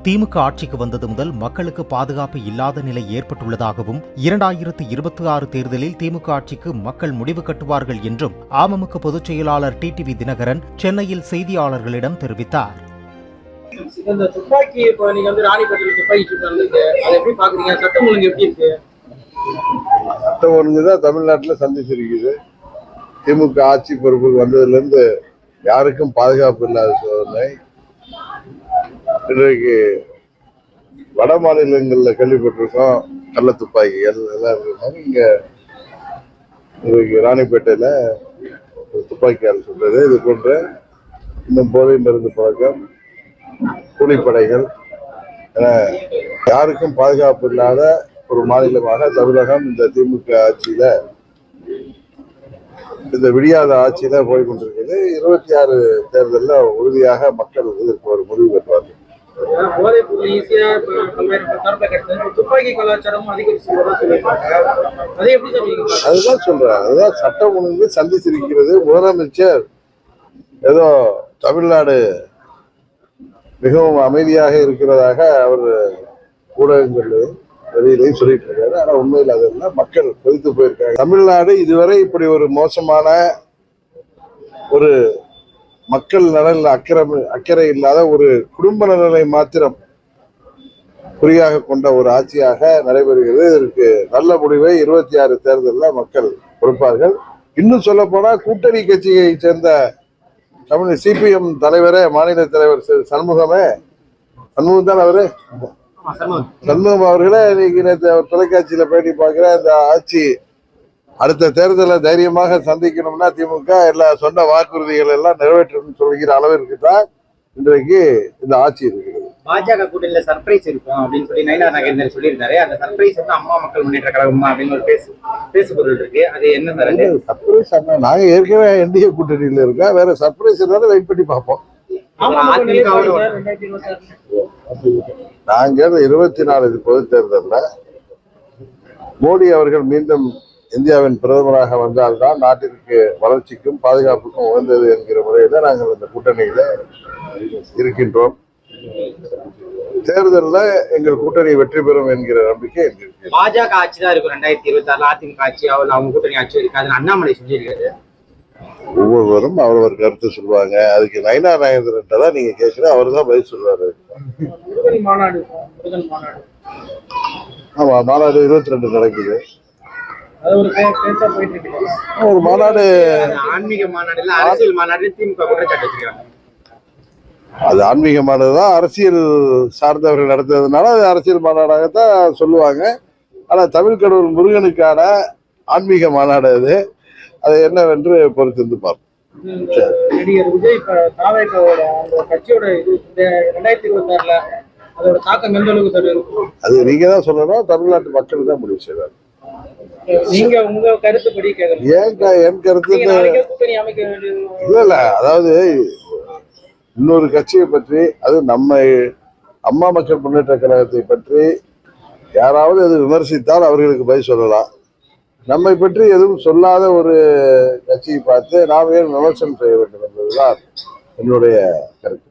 திமுக ஆட்சிக்கு வந்தது முதல் மக்களுக்கு பாதுகாப்பு இல்லாத நிலை ஏற்பட்டுள்ளதாகவும் 2026 தேர்தலில் திமுக ஆட்சிக்கு மக்கள் முடிவு கட்டுவார்கள் என்றும் அமமுக பொதுச் செயலாளர் டிடிவி தினகரன் சென்னையில் செய்தியாளர்களிடம் தெரிவித்தார். இந்த துப்பாக்கி நீங்க ராணிப்பேட்டையில் துப்பாக்கி சுட்டாங்க, அதை எப்படி பாக்குறீங்க? சட்டம் ஒழுங்கு எப்படி இருக்கு? சட்டம் ஒழுங்குதான் தமிழ்நாட்டில் சந்திச்சிருக்குது. திமுக ஆட்சி பொறுப்புக்கு வந்ததுல இருந்து யாருக்கும் பாதுகாப்பு இல்லாத சோதனை இன்றைக்கு வட மாநிலங்கள்ல கேள்விப்பட்டிருக்கோம். கள்ள துப்பாக்கிகள் எல்லாம் இருக்காங்க. இன்றைக்கு ராணிப்பேட்டையில துப்பாக்கியால் சொல்றது, இது போன்ற இன்னும் போதை மருந்து பழக்கம், கூலிப்படைகள் என யாருக்கும் பாதுகாப்பு இல்லாத ஒரு மாநிலமாக தமிழகம் இந்த திமுக ஆட்சியில, இந்த விடியாத ஆட்சியில போய் கொண்டிருக்கிறது. 26 தேர்தலில் உறுதியாக மக்கள் இதற்கு ஒரு முடிவு பெறுவார்கள். அதுதான் சொல்றேன், அதுதான் சட்டம் ஒழுங்கு சந்திச்சிருக்கிறது. முதலமைச்சர் ஏதோ தமிழ்நாடு மிகவும் அமைதியாக இருக்கிறதாக அவர் ஊடகங்கள் வெளியிலையும் சொல்லிட்டு இருக்காரு. ஆனா உண்மையில் அதெல்லாம் மக்கள் கொதித்து போயிருக்காங்க. தமிழ்நாடு இதுவரை இப்படி ஒரு மோசமான ஒரு மக்கள் நலனில் அக்கறை இல்லாத ஒரு குடும்ப நலனை மாத்திரம் குறியாக கொண்ட ஒரு ஆட்சியாக நடைபெறுகிறது. இதற்கு நல்ல முடிவை 26 தேர்தலில் மக்கள் கொடுப்பார்கள். இன்னும் சொல்ல போனா கூட்டணி கட்சியை சேர்ந்த தமிழ் சிபிஎம் தலைவரே, மாநில தலைவர் சண்முகம் தான் அவரு, சண்முகம் அவர்களே இன்னைக்கு நேற்று தொலைக்காட்சியில பேட்டி பார்க்கிற, இந்த ஆட்சி அடுத்த தேர்தலை தைரியமாக சந்திக்கணும்னா திமுக எல்லா சொன்ன வாக்குறுதிகள் எல்லாம் நிறைவேற்றணும்னு சொல்கிற அளவிற்கு தான் இன்றைக்கு இந்த ஆட்சி இருக்கிறது. பாஜக கூட்டணியில சர்ப்ரைஸ் இருக்கும் அப்படின்னு சொல்லி நயினார் நாகேந்திரன் சொல்லியிருந்தாரு. அந்த சர்ப்ரைஸ் வந்து அம்மா மக்கள் முன்னேற்ற கழகமா அப்படின்னு ஒரு பேசுபொருள் இருக்கு. அது என்ன சார்? சர்ப்ரைஸ் நாங்க ஏற்கனவே என்டிஏ கூட்டணியில இருக்கோம். வேற சர்ப்ரைஸ் இருந்தாலும் வெயிட் பண்ணி பார்ப்போம். நாங்க 24 பொது தேர்தலில் மோடி அவர்கள் மீண்டும் இந்தியாவின் பிரதமராக வந்தால்தான் நாட்டிற்கு வளர்ச்சிக்கும் பாதுகாப்புக்கும் உகந்தது என்கிற முறையில நாங்கள் இந்த கூட்டணியில இருக்கின்றோம். தேர்தலில் எங்கள் கூட்டணி வெற்றி பெறும் என்கிற நம்பிக்கை எங்களுக்கு. பாஜக ஆட்சி தான் இருக்கும் 2026 அதிமுக ஆட்சி, அவங்க கூட்டணி ஆட்சி இருக்காது அண்ணாமலை சொல்லியிருக்காரு. ஒவ்வொருவரும் அவரவர் கருத்து சொல்லுவாங்க. அதுக்கு நயினார் நாகேந்திரன் தான் நீங்க கேட்கிற, அவரு தான் பதில் சொல்றாரு. ஆமா, மாநாடு 22 நடக்குது. ஒரு மாநாடு, ஆன்மீக மாநாடு இல்ல அரசியல் மாநாடு திமுக குற்றச்சாட்டு வச்சிருக்காங்க. அது ஆன்மீக மாநாடு தான், அரசியல் சார்ந்தவர்கள் நடத்துறதுனால அது அரசியல் மாநாடாகத்தான் சொல்லுவாங்க. ஆனா தமிழ் கடவுள் முருகனுக்கான ஆன்மீக மாநாடு அது. அது என்னவென்று பொறுத்திருந்து பார்ப்போம். நடிகர் விஜய் கட்சியோட 2026 அதோட தாக்கம் எந்த அளவுக்கு இருக்கும்? அது நீங்க தான் சொல்லணும், தமிழ்நாட்டு மக்கள் தான் முடிவு செய்வார். நீங்க உங்க கருத்துப்படி என் கருத்து இல்ல, அதாவது இன்னொரு கட்சியை பற்றி, அது நம்ம அம்மா மக்கள் முன்னேற்ற கழகத்தை பற்றி யாராவது அது விமர்சித்தால் அவர்களுக்கு பதில் சொல்லலாம். நம்மை பற்றி எதுவும் சொல்லாத ஒரு கட்சியை பார்த்து நாம் ஏன் விமர்சனம் செய்ய வேண்டும் என்பதுதான் என்னுடைய கருத்து.